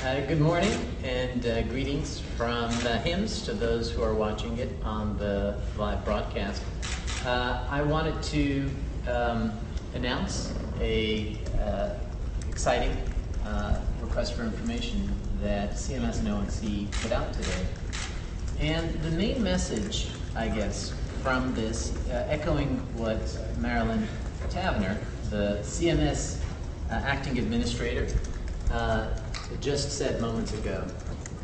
Good morning and greetings from HIMSS to those who are watching it on the live broadcast. I wanted to announce a exciting request for information that CMS and ONC put out today. And the main message, I guess, from this, echoing what Marilyn Tavener, the CMS acting administrator, just said moments ago,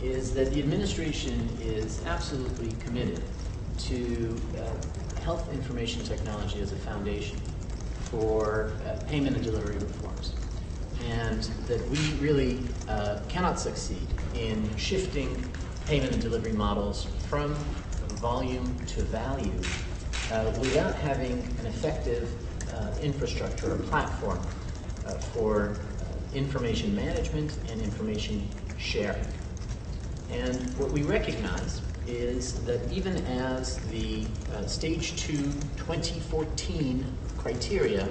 is that the administration is absolutely committed to health information technology as a foundation for payment and delivery reforms, and that we really cannot succeed in shifting payment and delivery models from volume to value without having an effective infrastructure or platform for information management and information sharing. And what we recognize is that even as the Stage 2 2014 criteria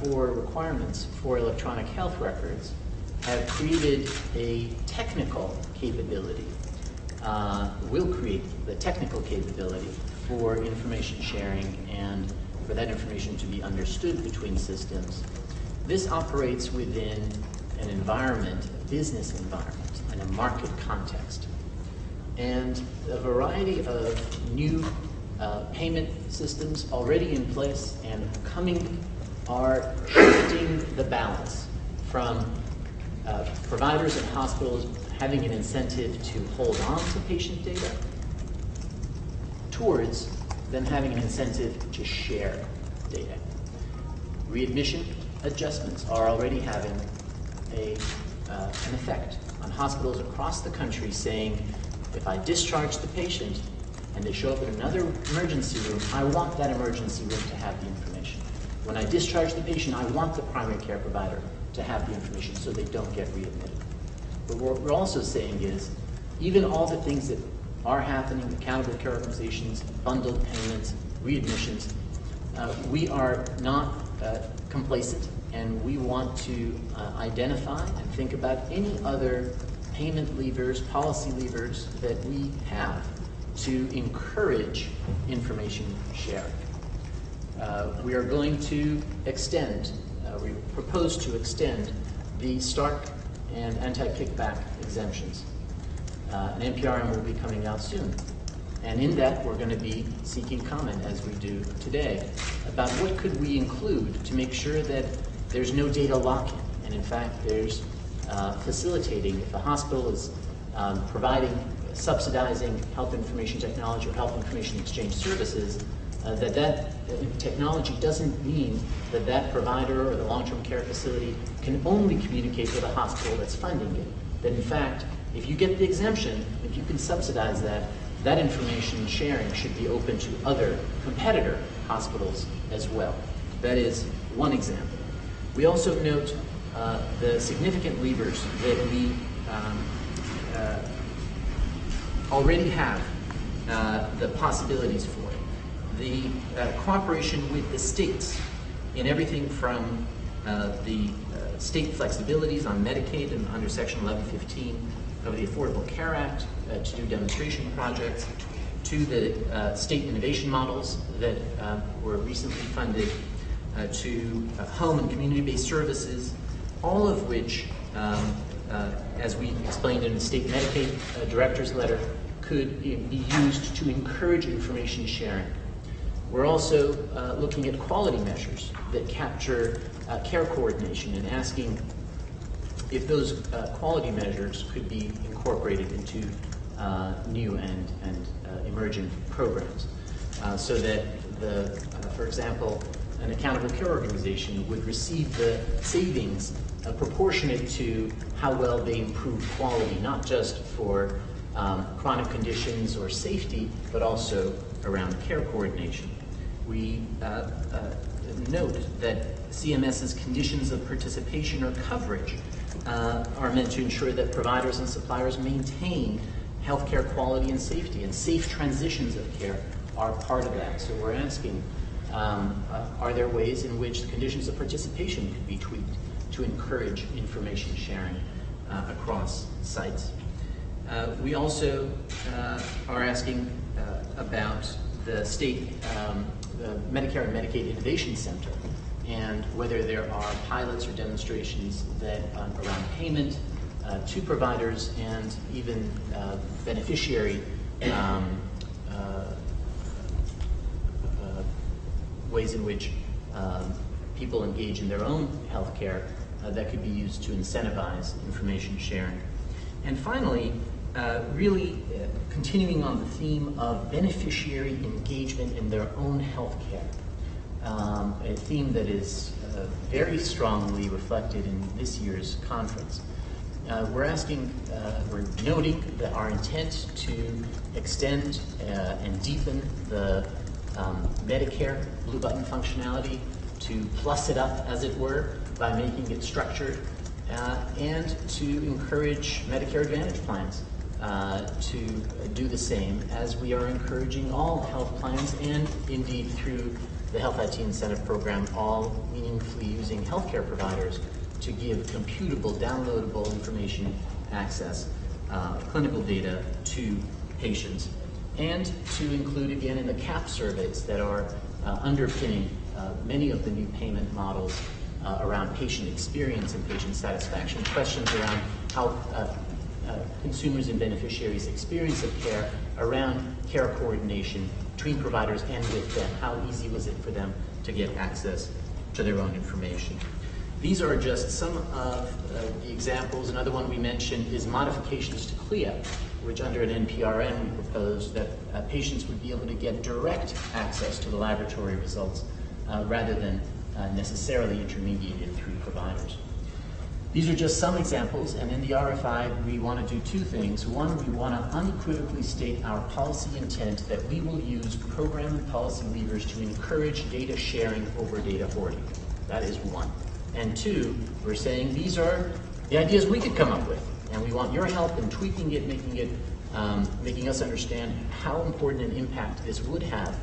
for requirements for electronic health records have created a technical capability, will create the technical capability for information sharing and for that information to be understood between systems. This operates within an environment, a business environment, and a market context. And a variety of new payment systems already in place and coming are shifting the balance from providers and hospitals having an incentive to hold on to patient data towards them having an incentive to share data. Readmission adjustments are already having an effect on hospitals across the country, saying, if I discharge the patient and they show up in another emergency room, I want that emergency room to have the information. When I discharge the patient, I want the primary care provider to have the information so they don't get readmitted. But what we're also saying is, even all the things that are happening, accountable care organizations, bundled payments, readmissions, we are not complacent, and we want to identify and think about any other payment levers, policy levers that we have to encourage information sharing. We are going to extend, we propose to extend the Stark and anti-kickback exemptions. An NPRM will be coming out soon. And in that, we're going to be seeking comment, as we do today, about what could we include to make sure that there's no data lock-in, and in fact, there's facilitating, if a hospital is subsidizing health information technology or health information exchange services, that technology doesn't mean that that provider or the long-term care facility can only communicate with a hospital that's funding it. That in fact, if you get the exemption, if you can subsidize that, that information sharing should be open to other competitor hospitals as well. That is one example. We also note the significant levers that we already have the possibilities for. The cooperation with the states in everything from the state flexibilities on Medicaid and under Section 1115 of the Affordable Care Act to do demonstration projects, to the state innovation models that were recently funded, to home and community-based services, all of which, as we explained in the state Medicaid director's letter, could be used to encourage information sharing. We're also looking at quality measures that capture care coordination and asking if those quality measures could be incorporated into new and emerging programs, so that for example, an accountable care organization would receive the savings proportionate to how well they improve quality, not just for chronic conditions or safety, but also around care coordination. We note that CMS's conditions of participation or coverage are meant to ensure that providers and suppliers maintain healthcare quality and safety, and safe transitions of care are part of that. So we're asking, are there ways in which the conditions of participation could be tweaked to encourage information sharing across sites. We also are asking about the state, the Medicare and Medicaid Innovation Center, and whether there are pilots or demonstrations that around payment to providers and even beneficiary ways in which people engage in their own healthcare that could be used to incentivize information sharing. And finally, really continuing on the theme of beneficiary engagement in their own healthcare, a theme that is very strongly reflected in this year's conference. We're noting that our intent to extend and deepen the Medicare blue button functionality, to plus it up, as it were, by making it structured, and to encourage Medicare Advantage plans to do the same, as we are encouraging all health plans, and indeed through the Health IT Incentive Program, all meaningfully using healthcare providers to give computable, downloadable information access, clinical data to patients, and to include again in the CAP surveys that are underpinning many of the new payment models around patient experience and patient satisfaction, questions around how consumers and beneficiaries' experience of care, around care coordination between providers and with them. How easy was it for them to get access to their own information? These are just some of the examples. Another one we mentioned is modifications to CLIA, which under an NPRM we proposed that patients would be able to get direct access to the laboratory results rather than necessarily intermediated through providers. These are just some examples, and in the RFI we want to do two things. One, we want to unequivocally state our policy intent that we will use program and policy levers to encourage data sharing over data hoarding. That is one. And two, we're saying these are the ideas we could come up with, and we want your help in tweaking it, making us understand how important an impact this would have.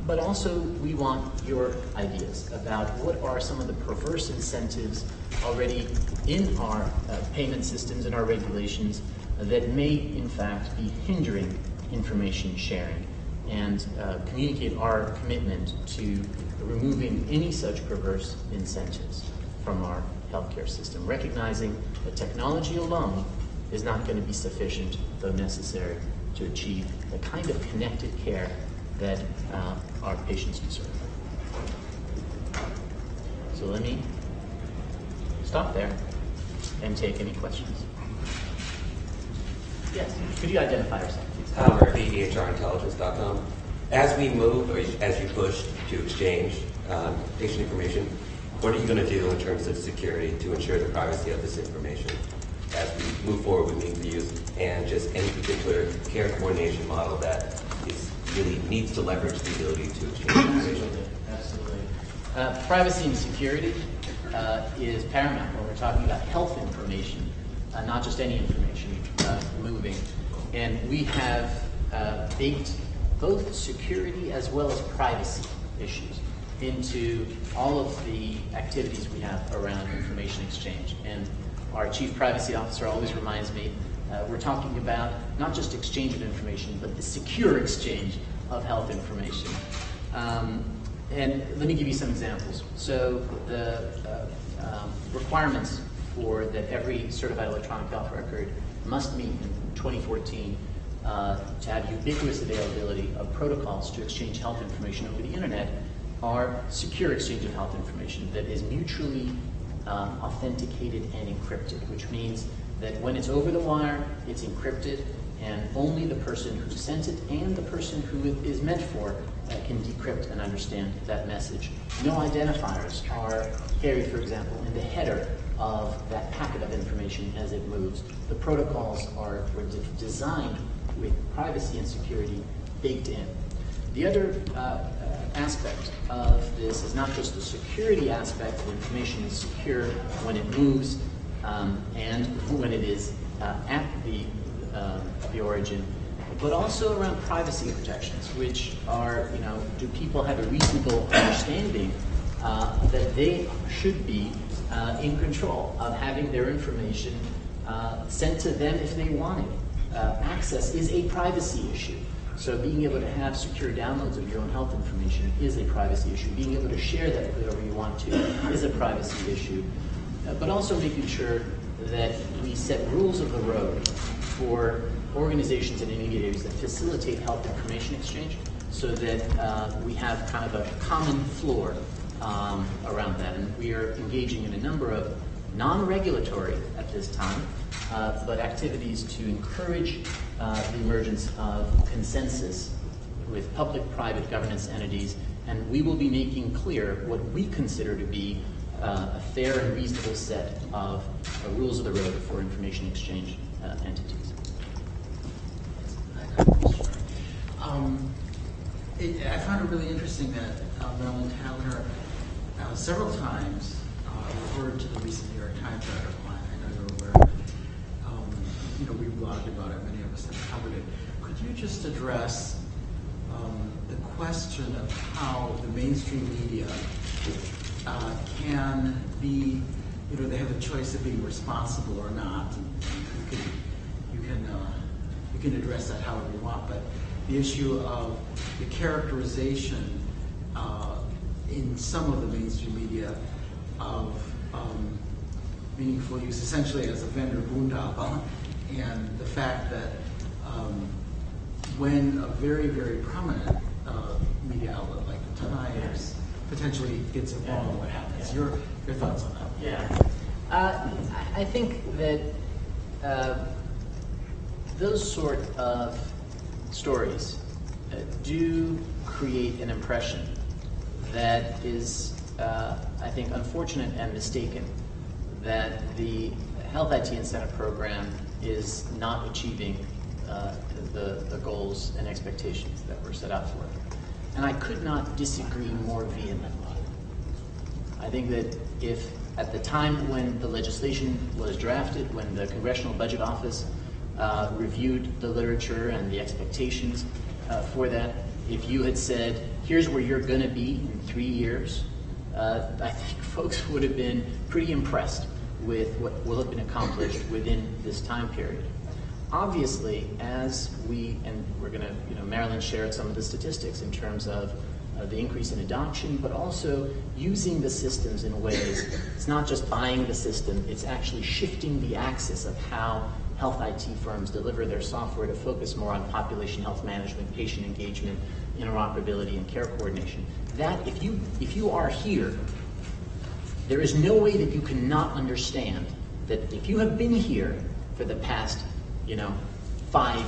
But also, we want your ideas about what are some of the perverse incentives already in our payment systems and our regulations that may, in fact, be hindering information sharing, and communicate our commitment to removing any such perverse incentives from our healthcare system, recognizing that technology alone is not going to be sufficient, though necessary, to achieve the kind of connected care that our patients deserve. So let me stop there and take any questions. Yes, could you identify yourself, please? Murphy, EHRintelligence.com. As we move, or as you push to exchange patient information, what are you going to do in terms of security to ensure the privacy of this information as we move forward with means of use, and just any particular care coordination model that really needs to leverage the ability to exchange information? Absolutely. Privacy and security is paramount when we're talking about health information, not just any information moving. And we have baked both security as well as privacy issues into all of the activities we have around information exchange. And our Chief Privacy Officer always reminds me, we're talking about not just exchange of information, but the secure exchange of health information. And let me give you some examples. So the requirements for that every certified electronic health record must meet in 2014 to have ubiquitous availability of protocols to exchange health information over the internet are secure exchange of health information that is mutually authenticated and encrypted, which means that when it's over the wire, it's encrypted, and only the person who sent it and the person who it is meant for can decrypt and understand that message. No identifiers are carried, for example, in the header of that packet of information as it moves. The protocols are designed with privacy and security baked in. The other aspect of this is not just the security aspect of information is secure when it moves and when it is at the origin, but also around privacy protections, which are, do people have a reasonable understanding that they should be in control of having their information sent to them if they wanted. Access is a privacy issue. So being able to have secure downloads of your own health information is a privacy issue. Being able to share that with whoever you want to is a privacy issue. But also making sure that we set rules of the road for organizations and intermediaries that facilitate health information exchange, so that we have kind of a common floor around that. And we are engaging in a number of non-regulatory at this time, but activities to encourage the emergence of consensus with public-private governance entities, and we will be making clear what we consider to be a fair and reasonable set of rules of the road for information exchange entities. I found it really interesting that Marilyn Tavenner several times referred to the recent New York Times article. I know you're aware of it. We blogged about it. Many of us have covered it. Could you just address the question of how the mainstream media can be, they have a choice of being responsible or not. You can address that however you want, but the issue of the characterization in some of the mainstream media of meaningful use essentially as a vendor boondoggle, and the fact that when a very, very prominent media outlet like the Times potentially gets it wrong, what happens? Your thoughts on that? Yeah. I think that those sort of stories do create an impression that is, I think, unfortunate and mistaken, that the Health IT Incentive Program is not achieving the goals and expectations that were set out for it. And I could not disagree more vehemently. I think that if at the time when the legislation was drafted, when the Congressional Budget Office reviewed the literature and the expectations for that, if you had said, here's where you're going to be in 3 years, I think folks would have been pretty impressed with what will have been accomplished within this time period. Obviously, as we're going to, Marilyn shared some of the statistics in terms of the increase in adoption, but also using the systems in ways, it's not just buying the system, it's actually shifting the axis of how health IT firms deliver their software to focus more on population health management, patient engagement, interoperability, and care coordination. That, if you are here, there is no way that you cannot understand that if you have been here for the past 5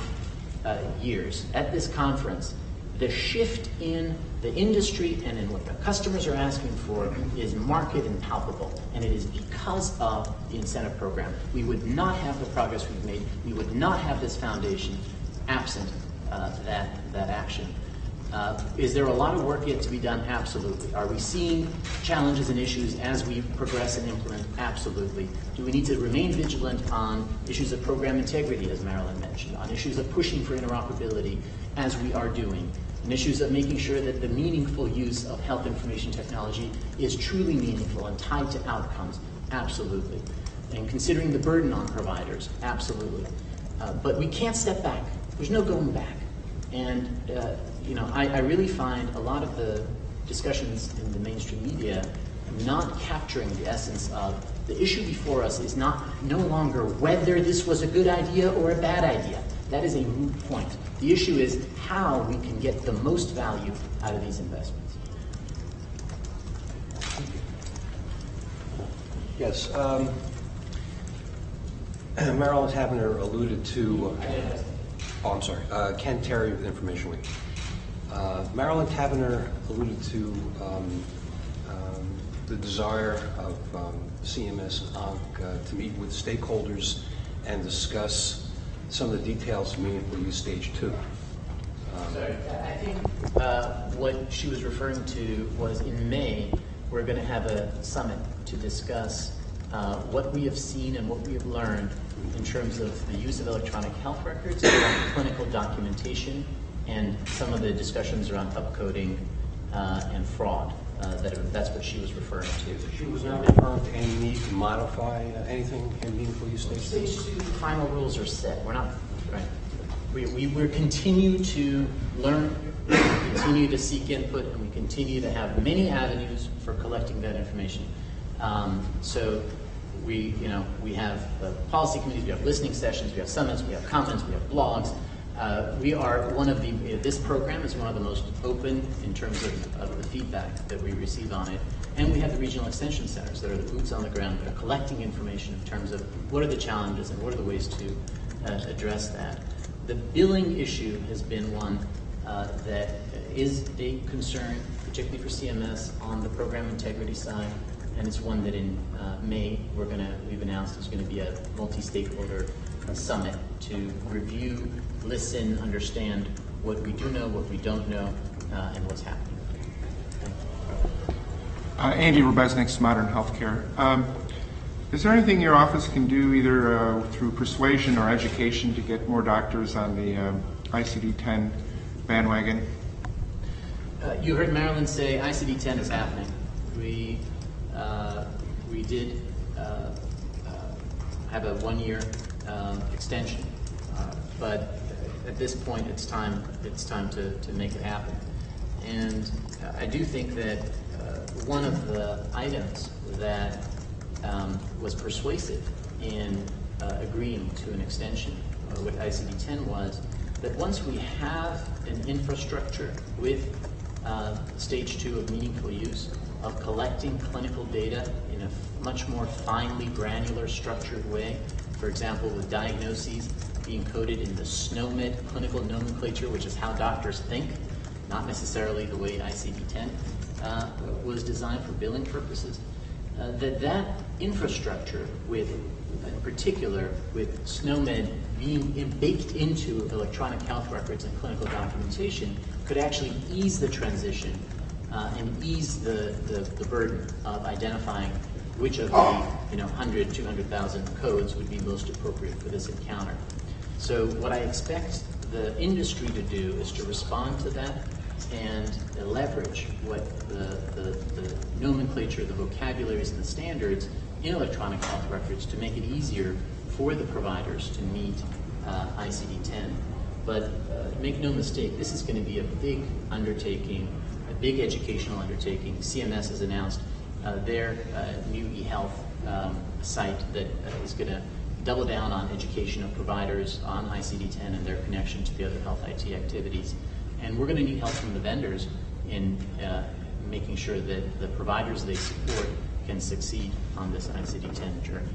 years at this conference, the shift in the industry and in what the customers are asking for is marked and palpable, and it is because of the incentive program. We would not have the progress we've made, we would not have this foundation absent that action. Is there a lot of work yet to be done? Absolutely. Are we seeing challenges and issues as we progress and implement? Absolutely. Do we need to remain vigilant on issues of program integrity, as Marilyn mentioned, on issues of pushing for interoperability, as we are doing, and issues of making sure that the meaningful use of health information technology is truly meaningful and tied to outcomes? Absolutely. And considering the burden on providers? Absolutely. But we can't step back. There's no going back. And I really find a lot of the discussions in the mainstream media not capturing the essence of the issue before us is no longer whether this was a good idea or a bad idea. That is a moot point. The issue is how we can get the most value out of these investments. Yes. Marilyn Tavenner alluded to... I'm sorry. Ken Terry with Information Week. Marilyn Tavenner alluded to the desire of CMS and ONC to meet with stakeholders and discuss some of the details of meaningful use stage 2. I think what she was referring to was in May, we're going to have a summit to discuss what we have seen and what we have learned in terms of the use of electronic health records, around clinical documentation, and some of the discussions around upcoding and fraud. that's what she was referring to. She was not referring to any need to modify anything in meaningful use stage. Stage 2 final rules are set. We're not, right? We continue to learn, we continue to seek input, and we continue to have many avenues for collecting that information. So we have policy committees, we have listening sessions, we have summits, we have comments, we have blogs. We are this program is one of the most open in terms of the feedback that we receive on it. And we have the regional extension centers that are the boots on the ground that are collecting information in terms of what are the challenges and what are the ways to address that. The billing issue has been one that is a concern, particularly for CMS on the program integrity side. And it's one that in May we've announced is going to be a multi-stakeholder summit to review, listen, understand what we do know, what we don't know, and what's happening. Andy Rebesnick's Modern Healthcare. Is there anything your office can do either through persuasion or education to get more doctors on the ICD-10 bandwagon? You heard Marilyn say ICD-10 is happening. We did have a 1-year extension, but at this point it's time to make it happen. And I do think that one of the items that was persuasive in agreeing to an extension with ICD-10 was that once we have an infrastructure with stage 2 of meaningful use, of collecting clinical data in a much more finely granular structured way, for example, with diagnoses being coded in the SNOMED clinical nomenclature, which is how doctors think, not necessarily the way ICD-10 was designed for billing purposes, that infrastructure with, in particular, with SNOMED being baked into electronic health records and clinical documentation could actually ease the transition and ease the burden of identifying which of the 100, 200,000 codes would be most appropriate for this encounter. So what I expect the industry to do is to respond to that and leverage what the nomenclature, the vocabularies, and the standards in electronic health records to make it easier for the providers to meet ICD-10. But make no mistake, this is going to be a big undertaking, a big educational undertaking. CMS has announced their new eHealth site that is going to double down on education of providers on ICD-10 and their connection to the other health IT activities. And we're going to need help from the vendors in making sure that the providers they support can succeed on this ICD-10 journey.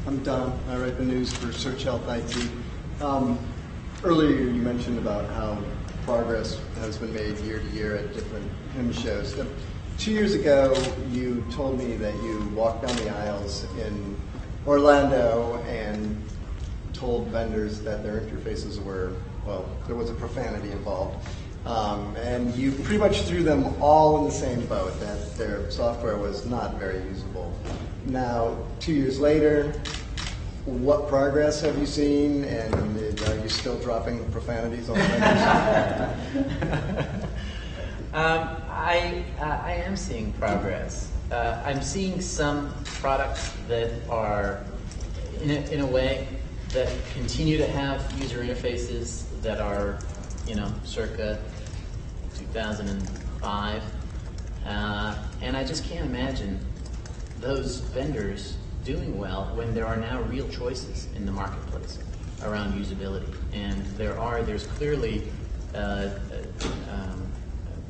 I'm Don. I write the news for Search Health IT. Earlier you mentioned about how progress has been made year to year at different HIMSS shows. 2 years ago, you told me that you walked down the aisles in Orlando and told vendors that their interfaces were, well, there was a profanity involved. And you pretty much threw them all in the same boat, that their software was not very usable. Now, 2 years later, what progress have you seen, and are you still dropping profanities on vendors? I am seeing progress. I'm seeing some products that are, in a way, that continue to have user interfaces that are, circa 2005, and I just can't imagine those vendors doing well when there are now real choices in the marketplace around usability, and there's clearly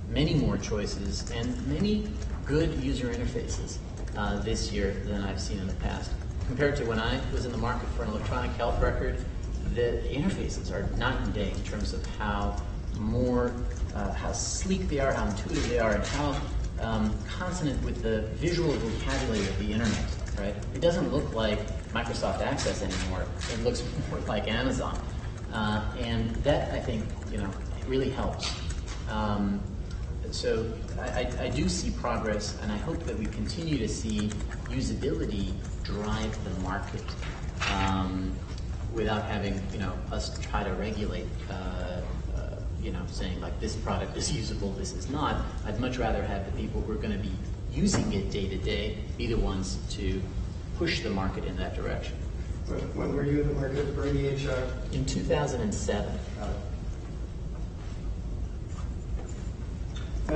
many more choices and many good user interfaces this year than I've seen in the past. Compared to when I was in the market for an electronic health record, the interfaces are night and day in terms of how sleek they are, how intuitive they are, and how consonant with the visual vocabulary of the internet, right? It doesn't look like Microsoft Access anymore. It looks more like Amazon. And that, I think, really helps. So I do see progress, and I hope that we continue to see usability drive the market. without having, us try to regulate, saying like this product is usable, this is not. I'd much rather have the people who are going to be using it day to day be the ones to push the market in that direction. When were you in the market for EHR? In 2007.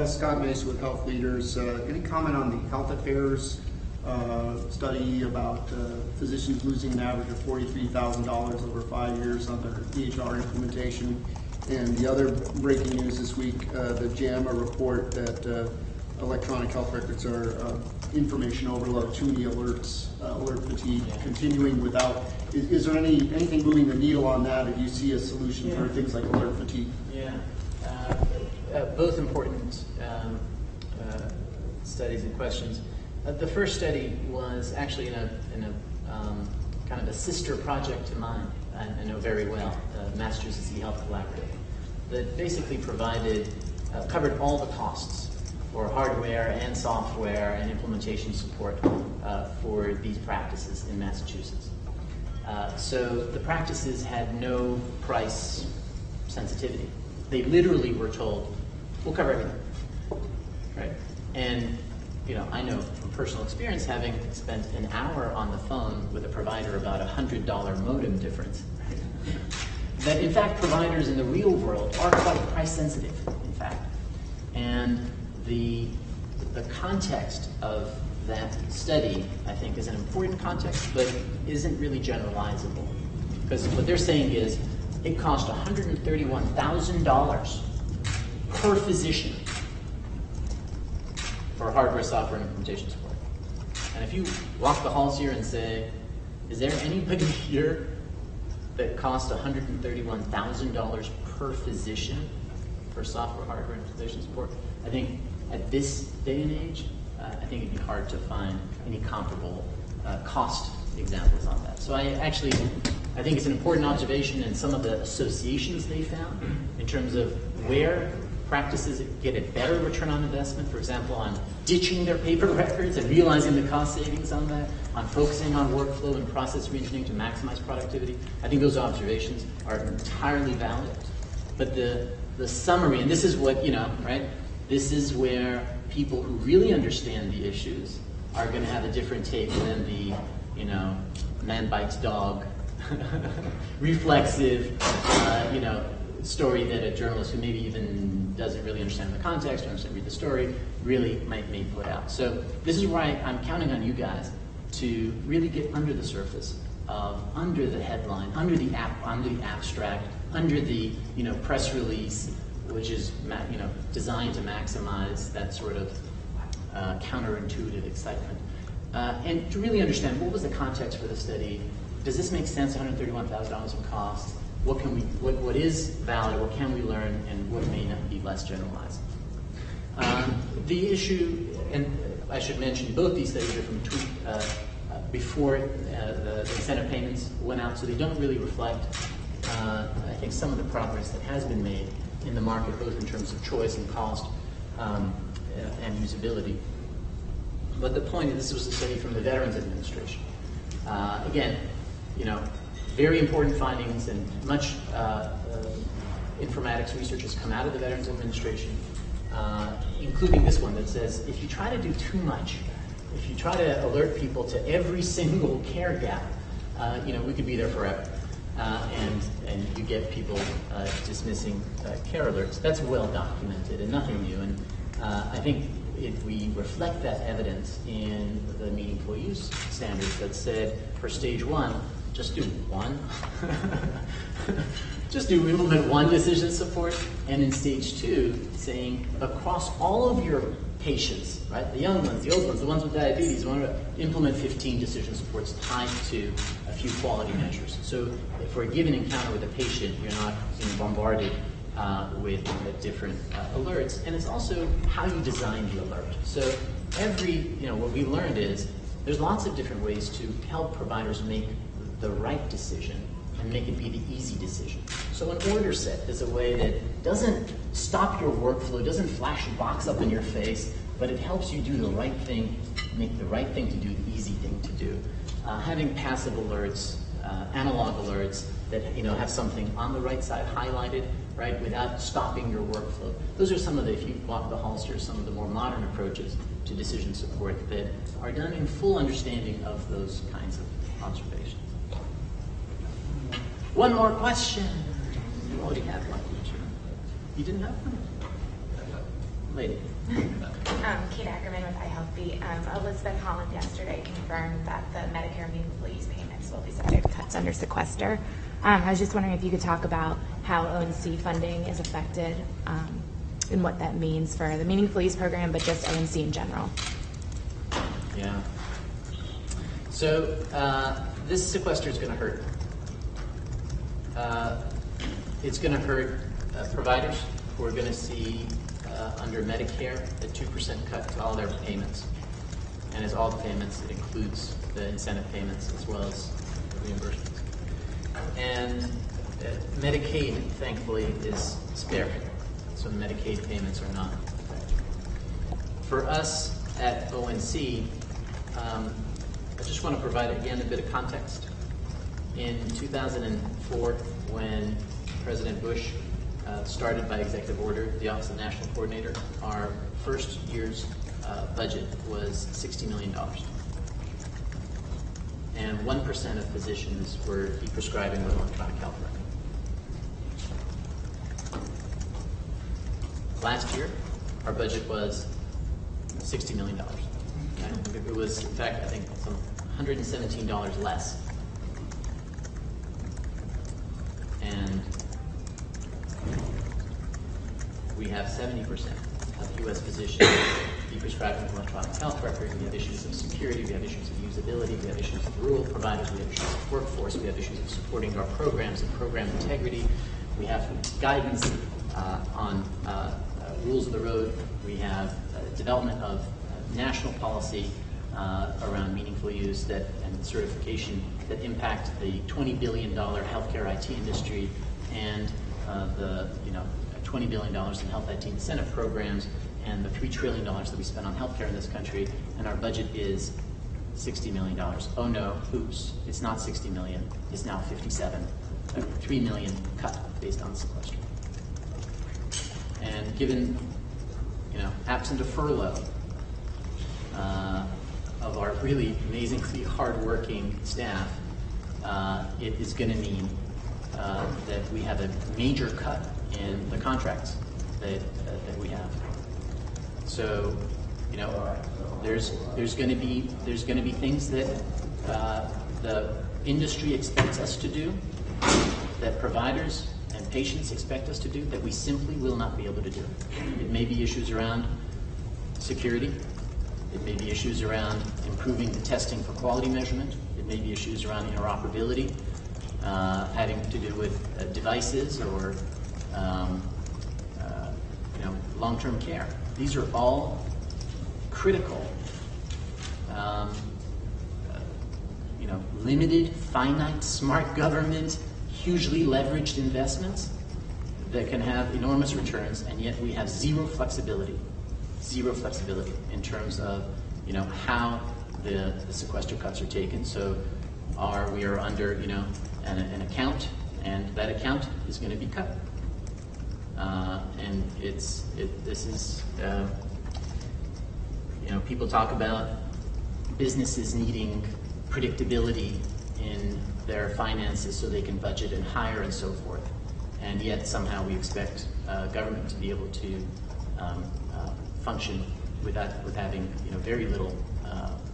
Scott Mason with Health Leaders. Any comment on the health affairs study about physicians losing an average of $43,000 over 5 years on their EHR implementation? And the other breaking news this week, the JAMA report that electronic health records are information overload, too many alerts, alert fatigue, continuing without. Is there anything moving the needle on that? If you see a solution for things like alert fatigue? Yeah, both important studies and questions. The first study was actually in a kind of a sister project to mine, I know very well, Massachusetts eHealth Collaborative, that basically covered all the costs for hardware and software and implementation support for these practices in Massachusetts. So the practices had no price sensitivity. They literally were told, we'll cover everything, right? And I know from personal experience, having spent an hour on the phone with a provider about $100 modem difference, right? That in fact providers in the real world are quite price sensitive, in fact. And the context of that study, I think, is an important context, but isn't really generalizable. Because what they're saying is it cost $131,000 per physician for hardware, software, and implementation support. And if you walk the halls here and say, is there anybody here that cost $131,000 per physician for software, hardware, and implementation support? I think at this day and age, I think it'd be hard to find any comparable cost examples on that. So I think it's an important observation, and some of the associations they found in terms of where practices get a better return on investment, for example, on ditching their paper records and realizing the cost savings on that, on focusing on workflow and process reengineering to maximize productivity. I think those observations are entirely valid. But the summary, and this is what, right? This is where people who really understand the issues are going to have a different take than the, man bites dog, reflexive, story that a journalist who maybe even doesn't really understand the context or understand read the story really may put out. So this is why I'm counting on you guys to really get under the surface, under the headline, under the abstract, under the press release, which is designed to maximize that sort of counterintuitive excitement, and to really understand what was the context for the study. Does this make sense? $131,000 in cost. What is valid? What can we learn? And what may not be less generalized? The issue, and I should mention, both these studies are from before the incentive payments went out, so they don't really reflect, I think, some of the progress that has been made in the market, both in terms of choice and cost and usability. But the point is, this was a study from the Veterans Administration. Again, very important findings, and much informatics research has come out of the Veterans Administration, including this one that says if you try to do too much, if you try to alert people to every single care gap, we could be there forever. And you get people dismissing care alerts. That's well documented and nothing new. And I think if we reflect that evidence in the meaningful use standards that said for stage 1, just do one. Just do implement one decision support, and in stage 2, saying across all of your patients, right, the young ones, the old ones, the ones with diabetes, we want to implement 15 decision supports tied to a few quality measures. So for a given encounter with a patient, you're not being bombarded with different alerts, and it's also how you design the alert. So what we learned is there's lots of different ways to help providers make the right decision and make it be the easy decision. So an order set is a way that doesn't stop your workflow, doesn't flash a box up in your face, but it helps you do the right thing, make the right thing to do, the easy thing to do. Having passive alerts, analog alerts that have something on the right side highlighted, right, without stopping your workflow. Those are some of the, if you walk the halls here, some of the more modern approaches to decision support that are done in full understanding of those kinds of observations. One more question. You already had one, didn't you? You didn't have one? Lady. Kate Ackerman with iHealthBeat. Elizabeth Holland yesterday confirmed that the Medicare meaningful use payments will be subject to cuts under sequester. I was just wondering if you could talk about how ONC funding is affected and what that means for the meaningful use program, but just ONC in general. Yeah. So this sequester is going to hurt. It's going to hurt providers who are going to see under Medicare a 2% cut to all their payments. And as all the payments, it includes the incentive payments as well as the reimbursements. And Medicaid, thankfully, is spared. So the Medicaid payments are not affected. For us at ONC, I just want to provide, again, a bit of context. In 2004, when President Bush started by executive order the Office of National Coordinator, our first year's budget was $60 million. And 1% of physicians were e-prescribing with electronic health record. Last year, our budget was $60 million. It was, in fact, I think some $117 less. And we have 70% of U.S. physicians e-prescribing with electronic health record. We have issues of security, we have issues of usability, we have issues of rural providers, we have issues of workforce, we have issues of supporting our programs and program integrity. We have guidance on rules of the road. We have development of national policy around meaningful use and certification that impact the $20 billion healthcare IT industry and the $20 billion in health IT incentive programs and the $3 trillion that we spend on healthcare in this country, and our budget is $60 million. Oh no, oops, it's not 60 million, it's now 57. A $3 million cut based on the sequester. And given, absent a furlough of our really amazingly hardworking staff, it is going to mean that we have a major cut in the contracts that we have. So, there's going to be things that the industry expects us to do, that providers and patients expect us to do, that we simply will not be able to do. It may be issues around security. It may be issues around improving the testing for quality measurement. It may be issues around interoperability, having to do with devices or long-term care. These are all critical, limited, finite, smart government, hugely leveraged investments that can have enormous returns, and yet we have zero flexibility in terms of how the sequester cuts are taken. So we are under an account, and that account is going to be cut. And this is people talk about businesses needing predictability in their finances so they can budget and hire and so forth, and yet somehow we expect government to be able to function with having very little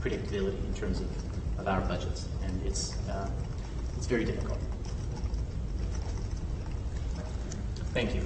predictability in terms of our budgets, and it's very difficult. Thank you.